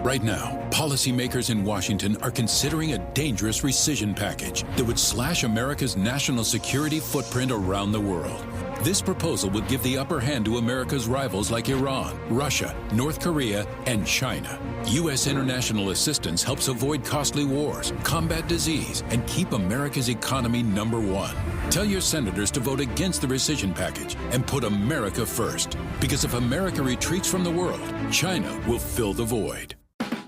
Right now, policymakers in Washington are considering a dangerous rescission package that would slash America's national security footprint around the world. This proposal would give the upper hand to America's rivals like Iran, Russia, North Korea, and China. U.S. international assistance helps avoid costly wars, combat disease, and keep America's economy number one. Tell your senators to vote against the rescission package and put America first. Because if America retreats from the world, China will fill the void.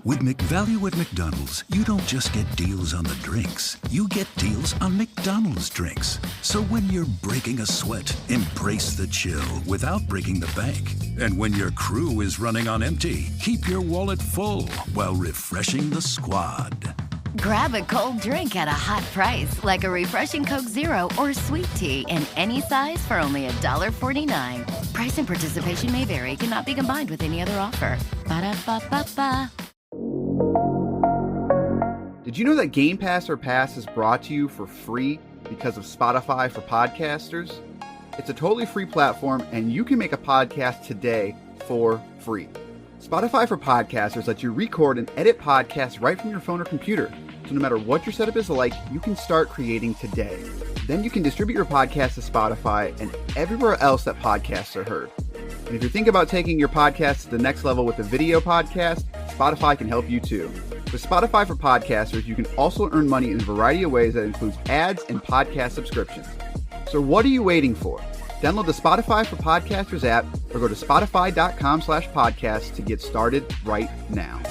With McValue at McDonald's, you don't just get deals on the drinks. You get deals on McDonald's drinks. So when you're breaking a sweat, embrace the chill without breaking the bank. And when your crew is running on empty, keep your wallet full while refreshing the squad. Grab a cold drink at a hot price, like a refreshing Coke Zero or sweet tea in any size for only $1.49. Price and participation may vary. Cannot be combined with any other offer. Ba-da-ba-ba-ba. Did you know that Game Pass or Pass is brought to you for free because of Spotify for podcasters? It's a totally free platform, and you can make a podcast today for free. Spotify for podcasters lets you record and edit podcasts right from your phone or computer. So no matter what your setup is like, you can start creating today. Then you can distribute your podcast to Spotify and everywhere else that podcasts are heard. And if you're thinking about taking your podcast to the next level with a video podcast, Spotify can help you too. With Spotify for podcasters, you can also earn money in a variety of ways that includes ads and podcast subscriptions. So what are you waiting for? Download the Spotify for Podcasters app or go to spotify.com/podcast to get started right now.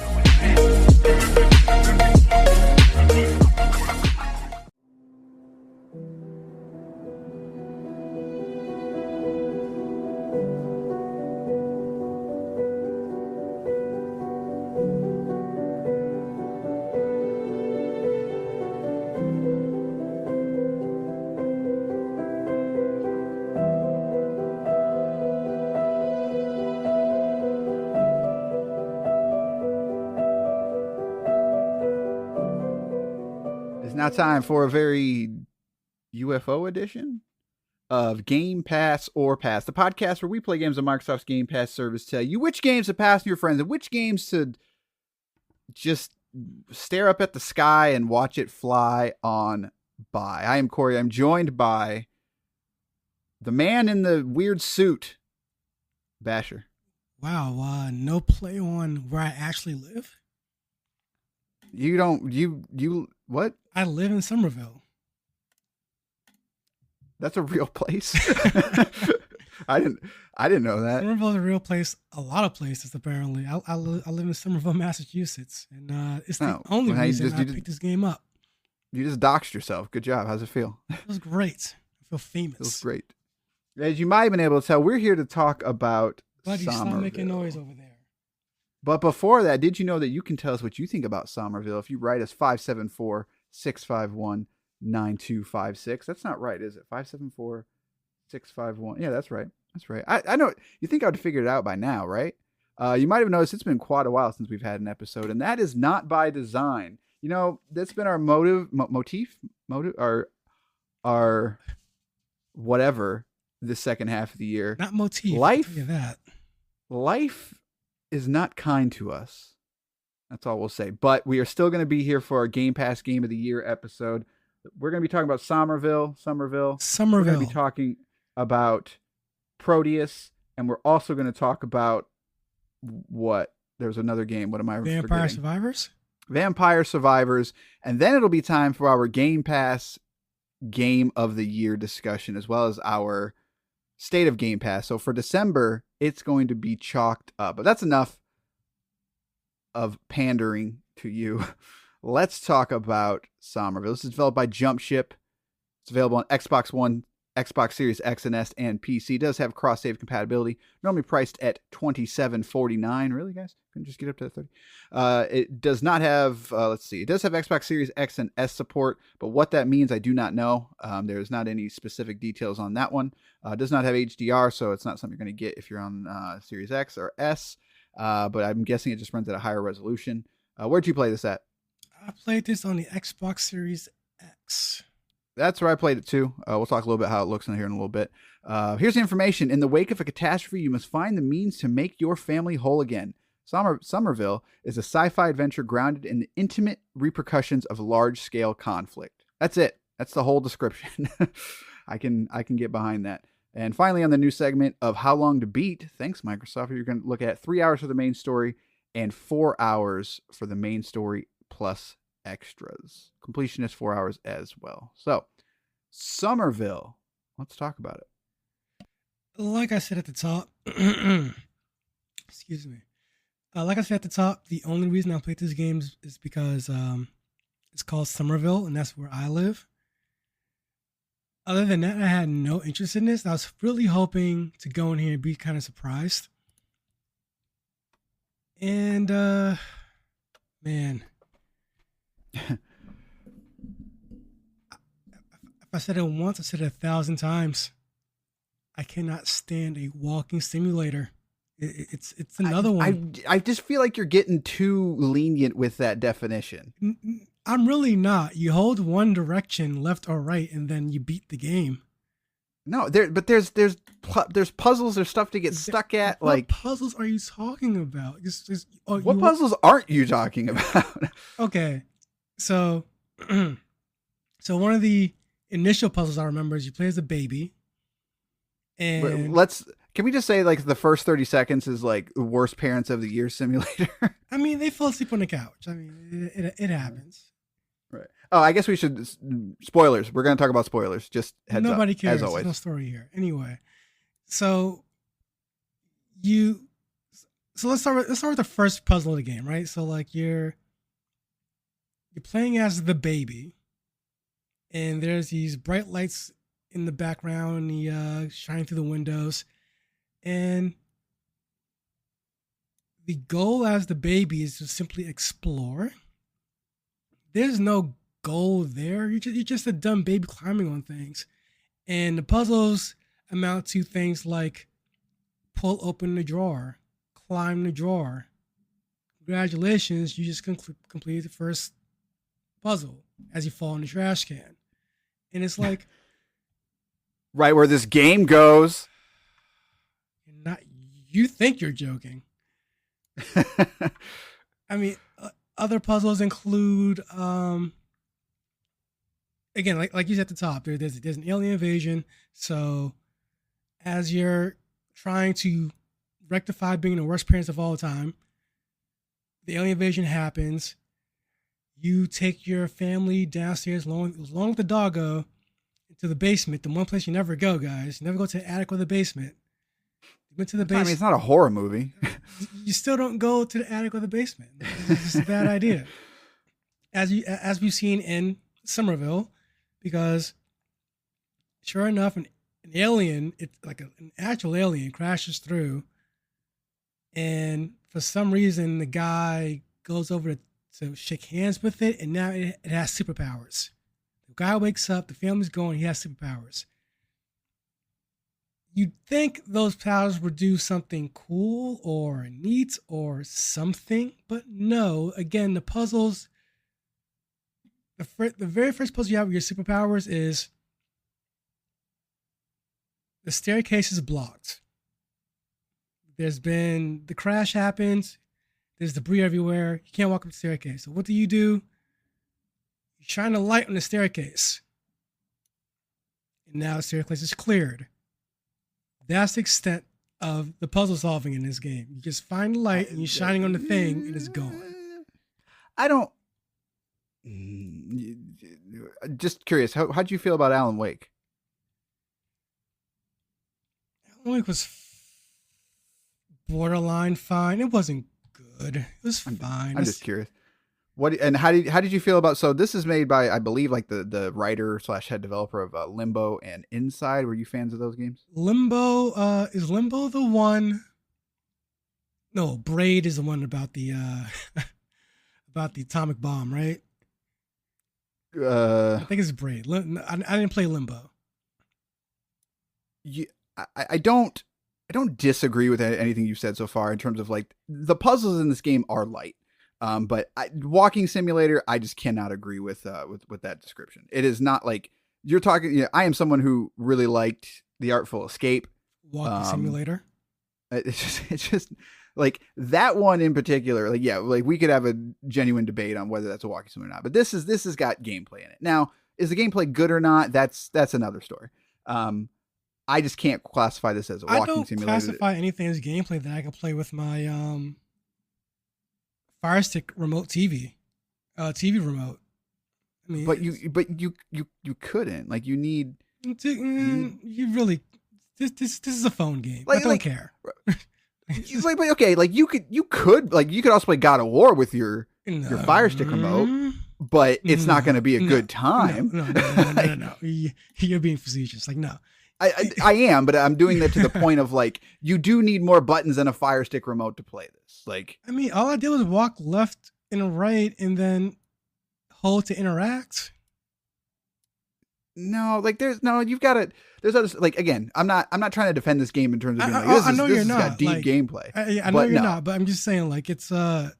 Now time for a very UFO edition of Game Pass or Pass, the podcast where we play games on Microsoft's Game Pass service, tell you which games to pass to your friends and which games to just stare up at the sky and watch it fly on by. I am Corey. I'm joined by the man in the weird suit, Basher. Wow, no play on where I actually live? What? I live in Somerville. That's a real place. I didn't know that. Somerville is a real place. A lot of places, apparently. I live in Somerville, Massachusetts, and it's the only reason I picked this game up. You just doxed yourself. Good job. How's it feel? It was great. I feel famous. It was great. As you might have been able to tell, we're here to talk about Buddy, Somerville. stop making noise over there. But before that, did you know that you can tell us what you think about Somerville if you write us 574-651-9256? That's not right, is it? 574-651. Yeah, that's right. That's right. I know. You think I would have figured it out by now, right? You might have noticed it's been quite a while since we've had an episode, and that is not by design. You know, that's been our motif, our whatever this second half of the year. Not motif. Life is not kind to us. That's all we'll say. But we are still going to be here for our Game Pass Game of the Year episode. We're going to be talking about Somerville. We're going to be talking about Proteus, and we're also going to talk about what? There's another game. What am I forgetting? Vampire Survivors. And then it'll be time for our Game Pass Game of the Year discussion, as well as our State of Game Pass. So for December, it's going to be chalked up. But that's enough of pandering to you. Let's talk about Somerville. This is developed by Jump Ship. It's available on Xbox One, Xbox Series X and S, and PC. It does have cross-save compatibility. Normally priced at $27.49. Really, guys? Couldn't just get up to 30. It does not have, it does have Xbox Series X and S support, but what that means, I do not know. There's not any specific details on that one. It does not have HDR, so it's not something you're going to get if you're on Series X or S, but I'm guessing it just runs at a higher resolution. Where'd you play this at? I played this on the Xbox Series X. That's where I played it too. We'll talk a little bit how it looks in here in a little bit. Here's the information. In the wake of a catastrophe, you must find the means to make your family whole again. Somerville is a sci-fi adventure grounded in the intimate repercussions of large-scale conflict. That's it. That's the whole description. I can get behind that. And finally, on the new segment of How Long to Beat, thanks, Microsoft, you're going to look at 3 hours for the main story and 4 hours for the main story plus extras. Completion is 4 hours as well. So, Somerville. Let's talk about it. Like I said at the top, excuse me. Like I said at the top, the only reason I played this game is because it's called Somerville, and that's where I live. Other than that, I had no interest in this. I was really hoping to go in here and be kind of surprised. And, man. If I said it once, I said it 1,000 times. I cannot stand a walking simulator. It's another one. I just feel like you're getting too lenient with that definition. I'm really not. You hold one direction, left or right, and then you beat the game. No, there's puzzles. There's stuff to get stuck at. What puzzles are you talking about? What puzzles aren't you talking about? Okay, so one of the initial puzzles I remember is you play as a baby, and can we just say like the first 30 seconds is like the worst parents of the year simulator? I mean, they fall asleep on the couch. I mean, it happens. Right. Oh, I guess we should spoilers. We're going to talk about spoilers. Just heads up. Nobody cares. As always. There's no story here. Anyway, so let's start with the first puzzle of the game, right? So like you're playing as the baby, and there's these bright lights in the background, shining through the windows, and the goal as the baby is to simply explore. There's no goal there. You're just a dumb baby climbing on things. And the puzzles amount to things like pull open the drawer, climb the drawer. Congratulations, you just completed the first puzzle as you fall in the trash can. And it's like... right where this game goes. You think you're joking. I mean... other puzzles include, again, like you said at the top, there's an alien invasion. So as you're trying to rectify being the worst parents of all time, the alien invasion happens. You take your family downstairs, along with the doggo, into the basement, the one place you never go, guys. You never go to the attic or the basement. You went to the basement. I mean, it's not a horror movie. You still don't go to the attic or the basement. It's just a bad idea. As we've seen in Somerville, because sure enough, an alien, it's like an actual alien crashes through, and for some reason the guy goes over to shake hands with it, and now it has superpowers. The guy wakes up, the family's going, he has superpowers. You'd think those powers would do something cool or neat or something, but no. Again, the puzzles, the very first puzzle you have with your superpowers is the staircase is blocked. The crash happens, there's debris everywhere, you can't walk up the staircase. So what do? You shine a light on the staircase. And now the staircase is cleared. That's the extent of the puzzle solving in this game. You just find the light and you're shining on the thing and it's gone. Just curious, how'd you feel about Alan Wake? Alan Wake was borderline fine. It wasn't good. It was fine. I'm just curious. How did you feel about? So this is made by, I believe, like the writer / head developer of Limbo and Inside. Were you fans of those games? Limbo is Limbo the one? No, Braid is the one about the about the atomic bomb, right? I think it's Braid. I didn't play Limbo. I don't disagree with anything you've said so far in terms of like the puzzles in this game are light. But walking simulator, I just cannot agree with that description. It is not like you're talking. I am someone who really liked The Artful Escape. Walking simulator. It's just Like that one in particular, like, yeah, like we could have a genuine debate on whether that's a walking sim or not, but this has got gameplay in it. Now, is the gameplay good or not? That's another story. I just can't classify this as a walking simulator. I don't classify anything as gameplay that I can play with my Fire Stick remote TV remote. I mean, but you couldn't. Like you need. You really. This is a phone game. I don't care. But okay, like you could also play God of War with your Fire Stick remote, but it's not going to be a good time. No. You're being facetious. Like, no. I am, but I'm doing that to the point of like, you do need more buttons than a Fire Stick remote to play this. Like, I mean, all I did was walk left and right and then hold to interact. No, like you've got it. There's others, like, again, I'm not trying to defend this game in terms of being like, I know you're not. Got deep like, gameplay. I know you're not, but I'm just saying, like, it's I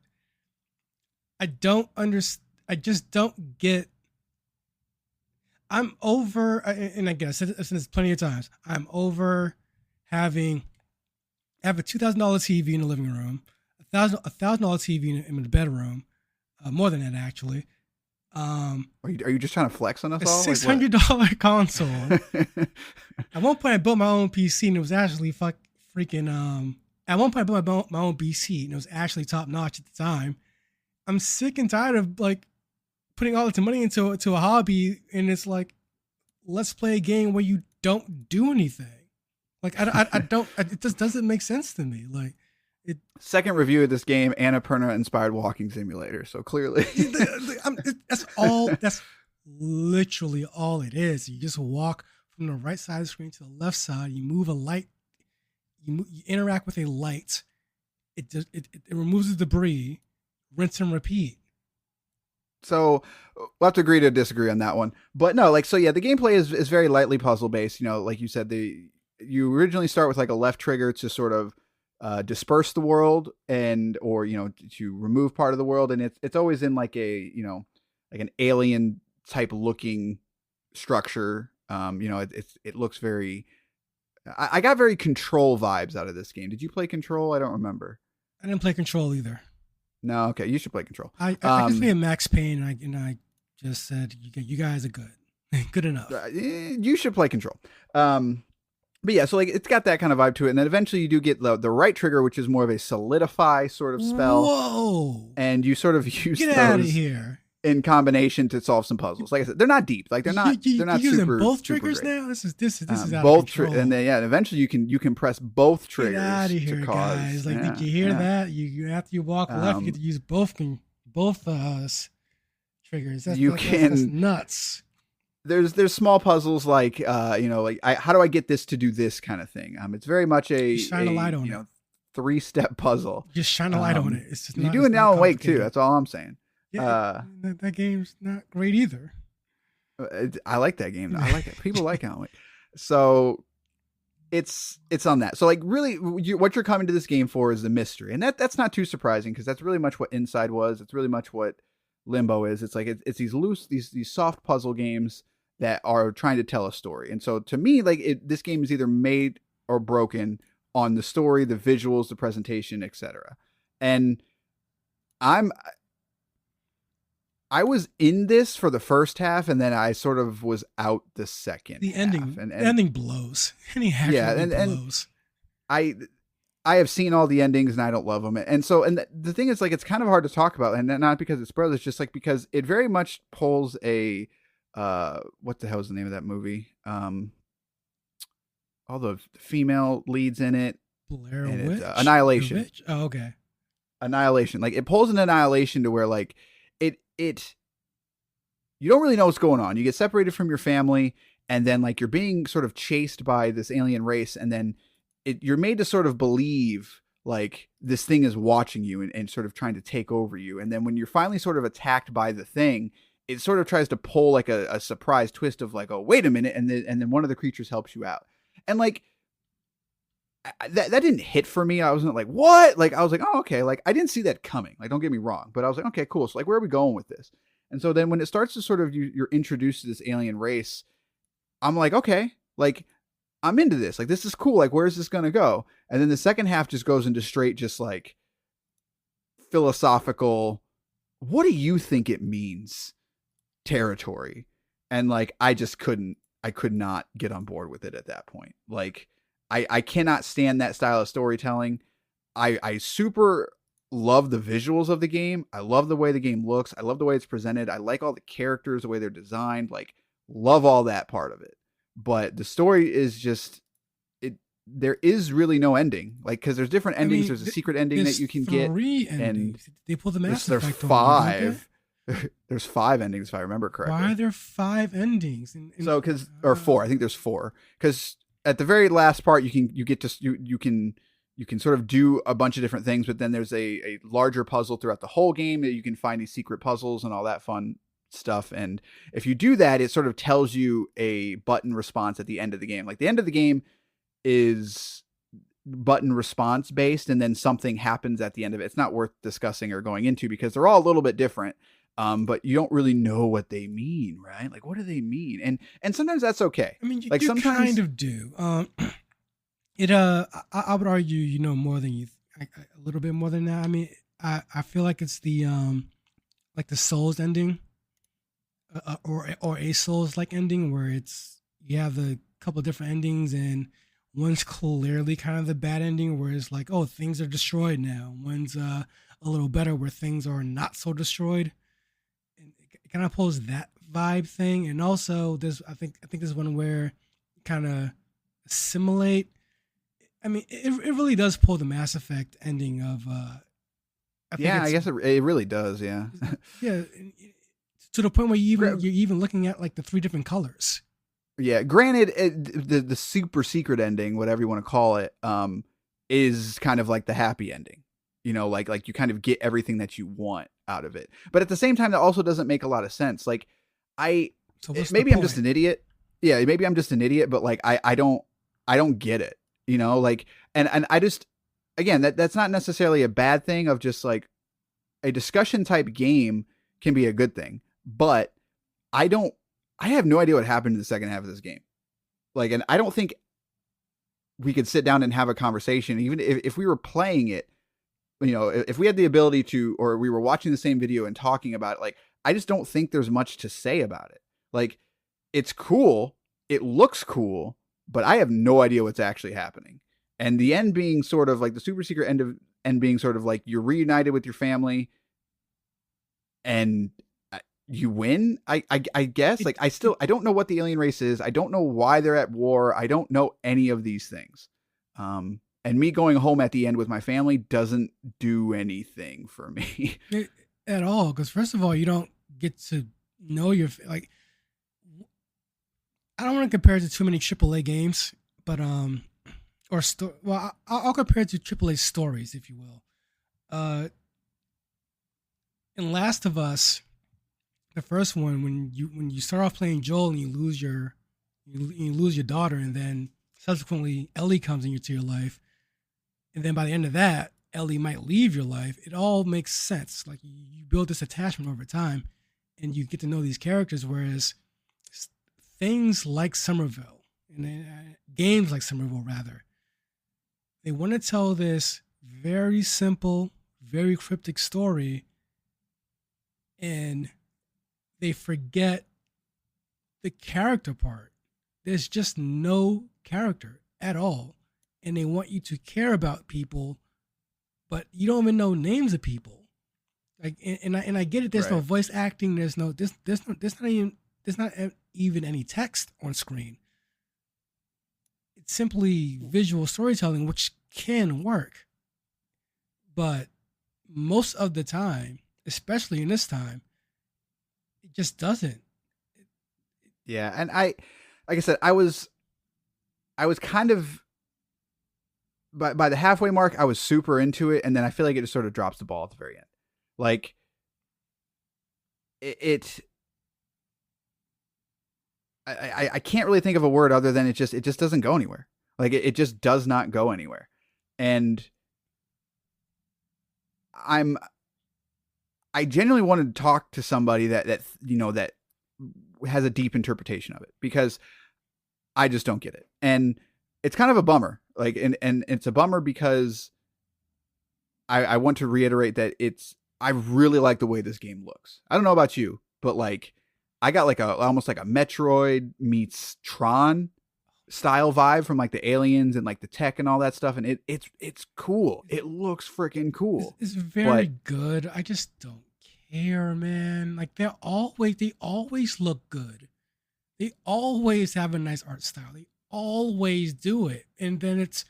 don't understand. I just don't get. I'm over, and I guess I've said this plenty of times. I'm over having. I have a $2,000 TV in the living room, $1,000 TV in the bedroom, more than that actually. Are you just trying to flex on us a all? $600 console. At one point, I built my own PC, and it was actually freaking. At one point, I built my own PC, and it was actually top notch at the time. I'm sick and tired of like putting all the money into a hobby, and it's like, let's play a game where you don't do anything. Like I don't. It just doesn't make sense to me. Like. Second review of this game, Annapurna inspired walking simulator. So clearly, that's all. That's literally all it is. You just walk from the right side of the screen to the left side. You move a light. You interact with a light. It removes the debris. Rinse and repeat. So we'll have to agree to disagree on that one. But no, like, so yeah, the gameplay is very lightly puzzle based. You know, like you said, you originally start with like a left trigger to sort of disperse the world or to remove part of the world, and it's always in like like an alien type looking structure. It looks very. I got very Control vibes out of this game. Did you play Control? I don't remember. I didn't play Control either. No, okay, you should play Control. I just played Max Payne, and I just said you guys are good, good enough. You should play Control. But yeah, so like it's got that kind of vibe to it, and then eventually you do get the right trigger, which is more of a solidify sort of spell. Whoa! And you sort of use Get out of here in combination to solve some puzzles. Like I said, they're not deep. Like they're not. They're not using super. Both triggers super great. now. This is out both of control. And then eventually you can press both triggers. Get out of here, to cause, guys! Like, did you hear that? You after you walk left, you get to use both triggers. That's nuts. There's small puzzles like how do I get this to do this kind of thing. It's very much a shine a light on it. 3-step puzzle. Just shine a light on it. It's just you do it now and Wake too. That's all I'm saying. Yeah, that game's not great either. I like that game. I like it. People like Alan Wake. So it's on that. So like really, what you're coming to this game for is the mystery, and that's not too surprising because that's really much what Inside was. It's really much what Limbo is. It's like it's these loose, these soft puzzle games that are trying to tell a story. And so to me, like this game is either made or broken on the story, the visuals, the presentation, etc. And I was in this for the first half, and then I sort of was out the second. The ending, half. And ending blows. Blows. I have seen all the endings, and I don't love them. And so, the thing is, like, it's kind of hard to talk about, and not because it's spoilers, just like because it very much pulls a what the hell is the name of that movie? All the female leads in it. Blair Witch? Annihilation. Oh, okay. Annihilation. Like it pulls an Annihilation to where like it you don't really know what's going on. You get separated from your family, and then like you're being sort of chased by this alien race, and then you're made to sort of believe like this thing is watching you and sort of trying to take over you. And then when you're finally sort of attacked by the thing, it sort of tries to pull like a surprise twist of like, oh, wait a minute. And then one of the creatures helps you out. And like, that didn't hit for me. I wasn't like, what? Like, I was like, oh, okay. Like, I didn't see that coming. Like, don't get me wrong. But I was like, okay, cool. So like, where are we going with this? And so then when it starts to sort of, you're introduced to this alien race, I'm like, okay, like I'm into this. Like, this is cool. Like, where's this going to go? And then the second half just goes into straight, just like philosophical, what do you think it means territory? And like, I could not get on board with it at that point. Like, I cannot stand that style of storytelling. I super love the visuals of the game. I love the way the game looks. I love the way it's presented. I like all the characters, the way they're designed, like love all that part of it. But the story is just, there is really no ending. Like, cause there's different endings. There's a secret ending that you can get. Endings. And they pull the Mass Effect. There's 5. There's 5 endings, if I remember correctly. Why are there 5 endings? So, or 4, I think there's 4. Cause at the very last part, you can sort of do a bunch of different things, but then there's a larger puzzle throughout the whole game that you can find these secret puzzles and all that fun stuff. And if you do that, it sort of tells you a button response at the end of the game. Like, the end of the game is button response based, and then something happens at the end of it. It's not worth discussing or going into because they're all a little bit different. But you don't really know what they mean, right? Like, what do they mean? And sometimes that's okay. I mean, like, you sometimes kind of do. I would argue, you know, more than you, a little bit more than that. I mean, I feel like it's the like the Souls ending, or a Souls like ending where you have a couple of different endings, and one's clearly kind of the bad ending where it's like, oh, things are destroyed now. One's a little better where things are not so destroyed. And it kind of pulls that vibe thing. And also I think there's one where kind of assimilate. I mean, it really does pull the Mass Effect ending of. I guess it really does. Yeah. Yeah, to the point where you're even looking at like the 3 different colors. Yeah. Granted, the super secret ending, whatever you want to call it, is kind of like the happy ending. You know, like you kind of get everything that you want out of it. But at the same time, that also doesn't make a lot of sense. Like, maybe I'm just an idiot. Yeah, maybe I'm just an idiot. But like, I don't get it. You know, like, and I just, again, that's not necessarily a bad thing. Of just like, a discussion type game can be a good thing, but I have no idea what happened in the second half of this game. Like, and I don't think we could sit down and have a conversation, even if we were playing it, you know, if we had the ability to, or we were watching the same video and talking about it. Like, I just don't think there's much to say about it. Like, it's cool. It looks cool. But I have no idea what's actually happening. And the end being sort of like the super secret end being sort of like you're reunited with your family and you win. I guess, like, I don't know what the alien race is. I don't know why they're at war. I don't know any of these things. And me going home at the end with my family doesn't do anything for me at all. Because first of all, you don't get to know like. I don't want to compare it to too many AAA games, but I'll compare it to AAA stories, if you will. In Last of Us, the first one, when you start off playing Joel and you lose your daughter, and then subsequently Ellie comes into your life, and then by the end of that, Ellie might leave your life. It all makes sense. Like, you build this attachment over time, and you get to know these characters, whereas things like Somerville, and games like Somerville, rather, they want to tell this very simple, very cryptic story, and they forget the character part. There's just no character at all, and they want you to care about people, but you don't even know names of people. Like, and I get it. There's no voice acting. There's not even any text on screen. It's simply visual storytelling, which can work. But most of the time, especially in this time, it just doesn't. Yeah, and like I said, I was kind of by the halfway mark, I was super into it, and then I feel like it just sort of drops the ball at the very end. Like, I can't really think of a word other than it just doesn't go anywhere. Like, it just does not go anywhere. And I genuinely wanted to talk to somebody that you know, that has a deep interpretation of it, because I just don't get it. And it's kind of a bummer. Like, and it's a bummer because I want to reiterate that I really like the way this game looks. I don't know about you, but like I got like almost like a Metroid meets Tron style vibe from like the aliens and like the tech and all that stuff. And it's cool. It looks freaking cool. It's very good. I just don't care, man. Like they always look good. They always have a nice art style. They always do it. And then it's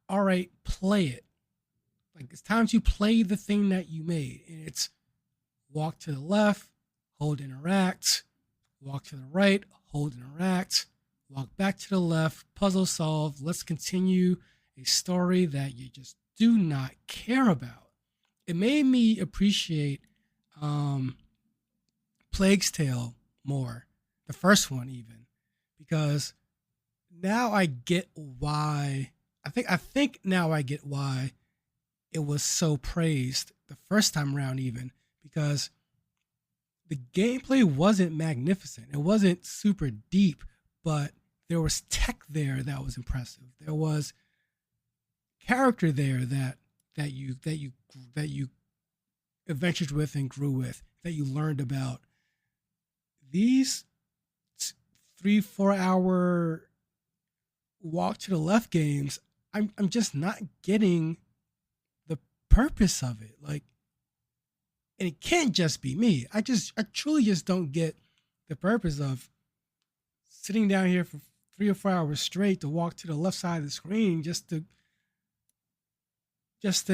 all right, play it. Like it's time to play the thing that you made. And it's walk to the left, hold interact, walk to the right, hold interact, walk back to the left, puzzle solve. Let's continue a story that you just do not care about. It made me appreciate Plague's Tale more, the first one even, because now I get why. I think now I get why it was so praised the first time around, even because the gameplay wasn't magnificent. It wasn't super deep, but there was tech there that was impressive. There was character there that you adventured with and grew with, that you learned about. These 3-4 hour walk to the left games, I'm just not getting the purpose of it. Like, and it can't just be me. I truly just don't get the purpose of sitting down here for 3 or 4 hours straight to walk to the left side of the screen just to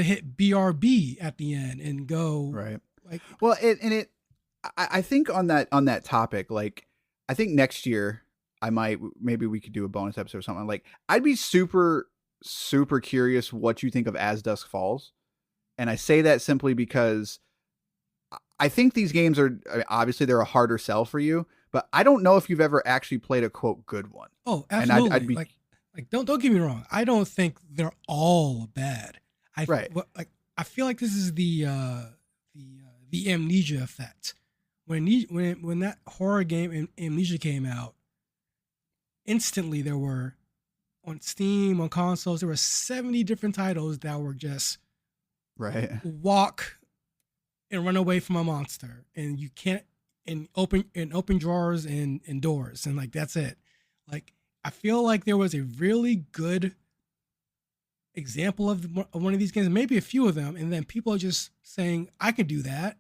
hit BRB at the end and go right. Like, well, I think on that topic, like, I think next year maybe we could do a bonus episode or something. Like, I'd be super, super curious what you think of As Dusk Falls. And I say that simply because I think these games obviously they're a harder sell for you, but I don't know if you've ever actually played a quote good one. Oh, absolutely. And I'd be like, don't get me wrong. I don't think they're all bad. Right. I feel like this is the Amnesia effect. When that horror game Amnesia came out, instantly there were on Steam, on consoles, there were 70 different titles that were just right. Walk and run away from a monster, and you can't and open drawers and doors, and like that's it. Like, I feel like there was a really good example of one of these games, maybe a few of them, and then people are just saying I could do that.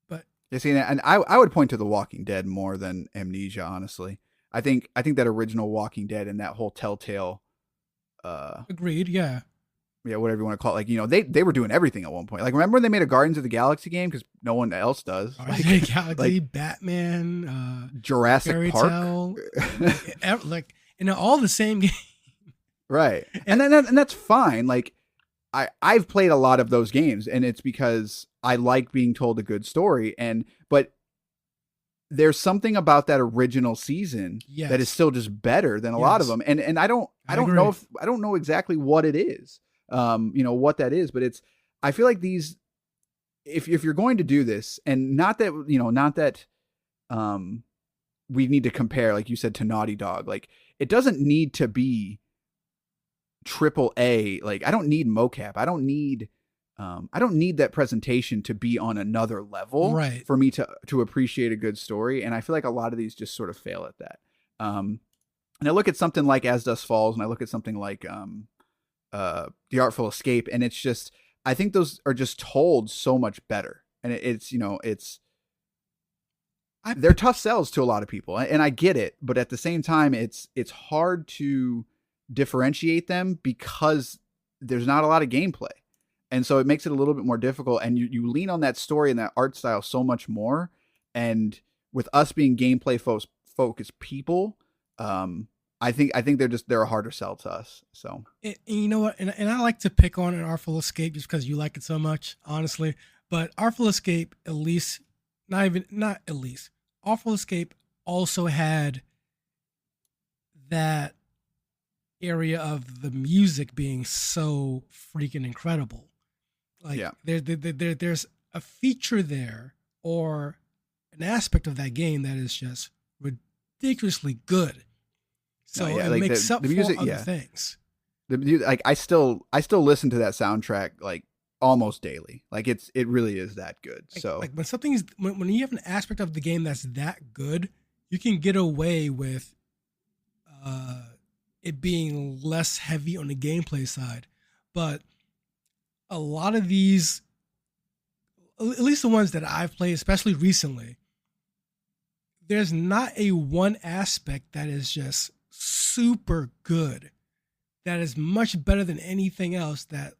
But you see, and I would point to The Walking Dead more than Amnesia, honestly. I think that original Walking Dead and that whole Telltale agreed, yeah, whatever you want to call it, like, you know, they were doing everything at one point. Like, remember when they made a Guardians of the Galaxy game because no one else does? Galaxy, Batman, Jurassic Park, like, and all the same game. Right. And that's fine. Like, I've played a lot of those games, and it's because I like being told a good story. But there's something about that original season that is still just better than a lot of them. And I don't know exactly what it is, what that is, but I feel like these, if you're going to do this, and not that we need to compare, like you said, to Naughty Dog, like, it doesn't need to be triple A. Like, I don't need mocap. I don't need that presentation to be on another level, right, for me to appreciate a good story. And I feel like a lot of these just sort of fail at that. And I look at something like As Dusk Falls, and I look at something like The Artful Escape, and it's just, I think those are just told so much better. And they're tough sells to a lot of people, and I get it, but at the same time, it's hard to differentiate them because there's not a lot of gameplay. And so it makes it a little bit more difficult, and you lean on that story and that art style so much more. And with us being gameplay focused people, I think they're a harder sell to us. So, and you know what? And I like to pick on an Artful Escape just because you like it so much, honestly. But Artful Escape, Artful Escape also had that area of the music being so freaking incredible. Like, there's a feature there, or an aspect of that game that is just ridiculously good. So it makes up for other things. Like I still listen to that soundtrack like almost daily. Like it really is that good. So like when you have an aspect of the game that's that good, you can get away with it being less heavy on the gameplay side. But a lot of these, at least the ones that I've played, especially recently, there's not a one aspect that is just super good, that is much better than anything else, that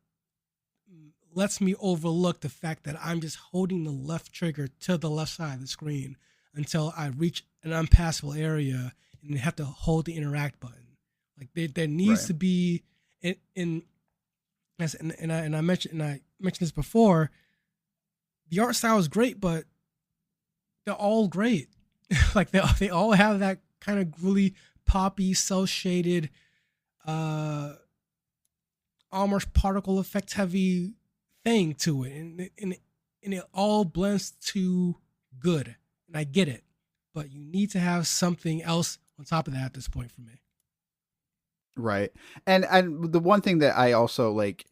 lets me overlook the fact that I'm just holding the left trigger to the left side of the screen until I reach an unpassable area and have to hold the interact button. Like there needs to be I mentioned this before. The art style is great, but they're all great. Like they all have that kind of really poppy, cel shaded, almost particle effects heavy thing to it, and it all blends to good. And I get it, but you need to have something else on top of that at this point for me. Right. And the one thing that I also like,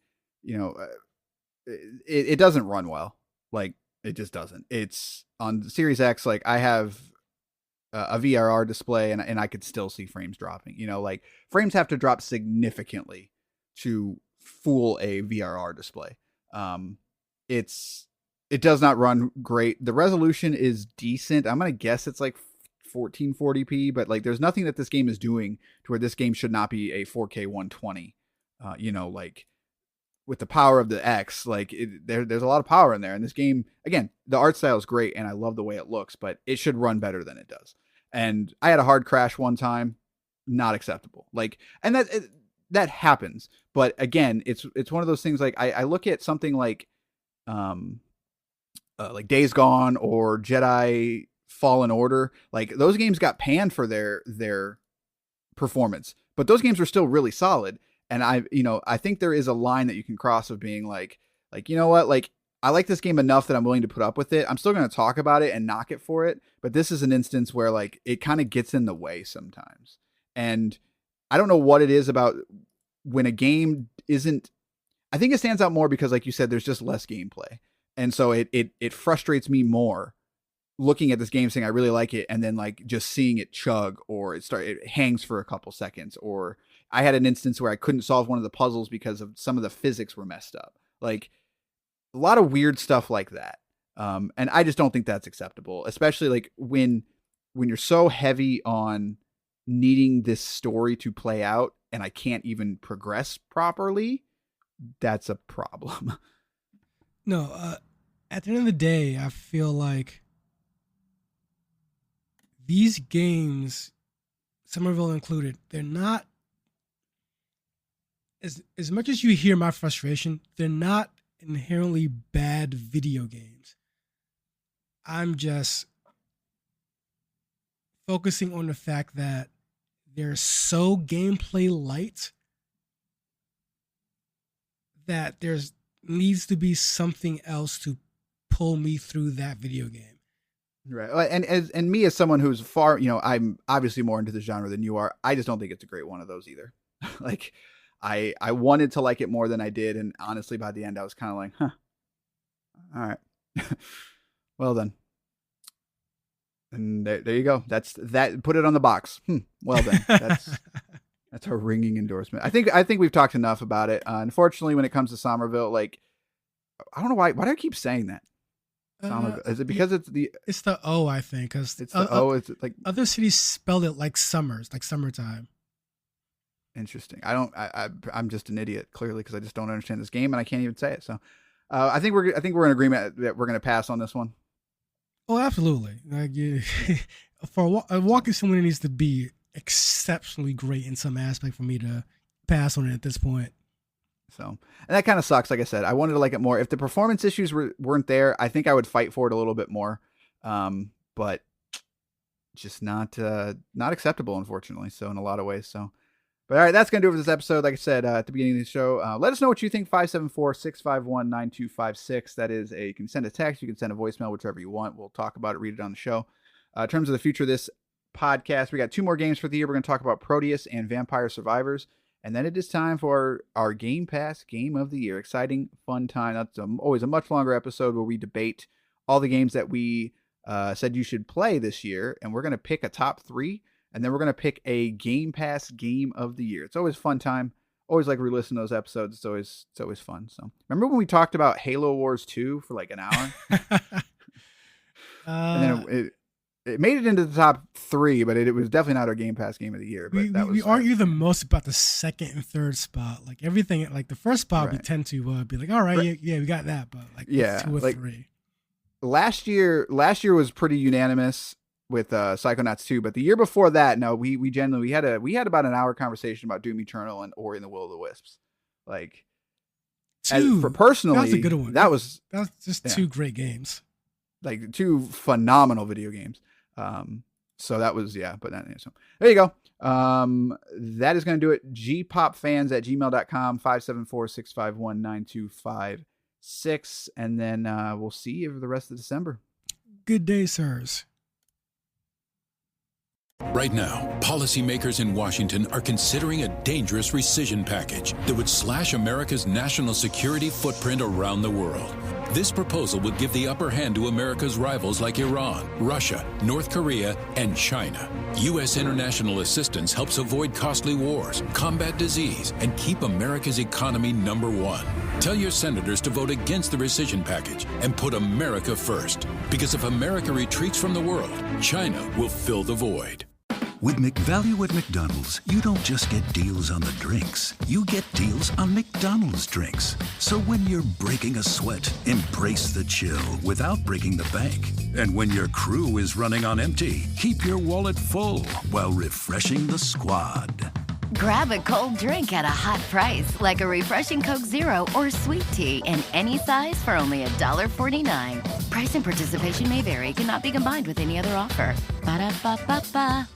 it doesn't run well. Like it just doesn't. It's on the Series X. Like I have a VRR display and I could still see frames dropping, like frames have to drop significantly to fool a VRR display. It does not run great. The resolution is decent. I'm going to guess it's like 1440p, but like there's nothing that this game is doing to where this game should not be a 4K 120. Like with the power of the X, like there's a lot of power in there. And this game, again, the art style is great and I love the way it looks, but it should run better than it does. And I had a hard crash one time, not acceptable. Like, and that happens. But again, it's one of those things. Like I look at something like Days Gone or Jedi Fallen Order. Like those games got panned for their performance, but those games were still really solid. And I think there is a line that you can cross of being like, you know what, like I like this game enough that I'm willing to put up with it. I'm still going to talk about it and knock it for it. But this is an instance where like it kind of gets in the way sometimes. And I don't know what it is about when a game isn't, I think it stands out more because like you said, there's just less gameplay. And so it frustrates me more looking at this game saying I really like it and then like just seeing it chug or it hangs for a couple seconds. Or I had an instance where I couldn't solve one of the puzzles because of some of the physics were messed up. Like a lot of weird stuff like that. And I just don't think that's acceptable, especially like when you're so heavy on needing this story to play out and I can't even progress properly. That's a problem. No, at the end of the day, I feel like these games, Somerville included, they're not, as much as you hear my frustration, they're not inherently bad video games. I'm just focusing on the fact that they're so gameplay light that there's needs to be something else to pull me through that video game. Right. And me as someone who's far, I'm obviously more into the genre than you are. I just don't think it's a great one of those either. Like I wanted to like it more than I did. And honestly, by the end, I was kind of like, huh, all right, well then. And there you go. That's that. Put it on the box. Well then, that's a ringing endorsement. I think we've talked enough about it. Unfortunately, when it comes to Somerville, like, I don't know why do I keep saying that? Is it because it's the O, I think, because it's the O. It's like other cities spelled it like summers, like summertime. Interesting. I'm just an idiot clearly because I just don't understand this game and I can't even say it. So I think we're in agreement that we're going to pass on this one. Oh, absolutely. Like for a walking simulator needs to be exceptionally great in some aspect for me to pass on it at this point. So, and that kind of sucks. Like I said, I wanted to like it more. If the performance issues weren't there, I think I would fight for it a little bit more. But just not acceptable, unfortunately. So in a lot of ways. So, but all right, that's going to do it for this episode. Like I said, at the beginning of the show, let us know what you think. 574-651-9256. That is you can send a text. You can send a voicemail, whichever you want. We'll talk about it, read it on the show. In terms of the future of this podcast, we got 2 more games for the year. We're going to talk about Proteus and Vampire Survivors. And then it is time for our Game Pass Game of the Year. Exciting, fun time. That's always a much longer episode where we debate all the games that we said you should play this year. And we're going to pick a top 3. And then we're going to pick a Game Pass Game of the Year. It's always a fun time. Always like re-listen to those episodes. It's always fun. So remember when we talked about Halo Wars 2 for like an hour? And then it made it into the top 3, but it was definitely not our Game Pass Game of the Year. But we argue the most about the second and third spot. Like everything, like the first spot, we tend to be like, all right, yeah, we got that. But like 2 or 3. Last year was pretty unanimous with Psychonauts 2, but the year before that, no, we had about an hour conversation about Doom Eternal and Ori and the Will of the Wisps. Like, for personally, that was a good one. That was just 2 great games. Like 2 phenomenal video games. So that was, but so there you go. That is going to do it. gpopfans@gmail.com, 574-651-9256. And then we'll see you for the rest of December. Good day, sirs. Right now, policymakers in Washington are considering a dangerous rescission package that would slash America's national security footprint around the world. This proposal would give the upper hand to America's rivals like Iran, Russia, North Korea, and China. U.S. international assistance helps avoid costly wars, combat disease, and keep America's economy number 1. Tell your senators to vote against the rescission package and put America first. Because if America retreats from the world, China will fill the void. With McValue at McDonald's, you don't just get deals on the drinks. You get deals on McDonald's drinks. So when you're breaking a sweat, embrace the chill without breaking the bank. And when your crew is running on empty, keep your wallet full while refreshing the squad. Grab a cold drink at a hot price, like a refreshing Coke Zero or sweet tea in any size for only $1.49. Price and participation may vary. Cannot be combined with any other offer. Ba-da-ba-ba-ba.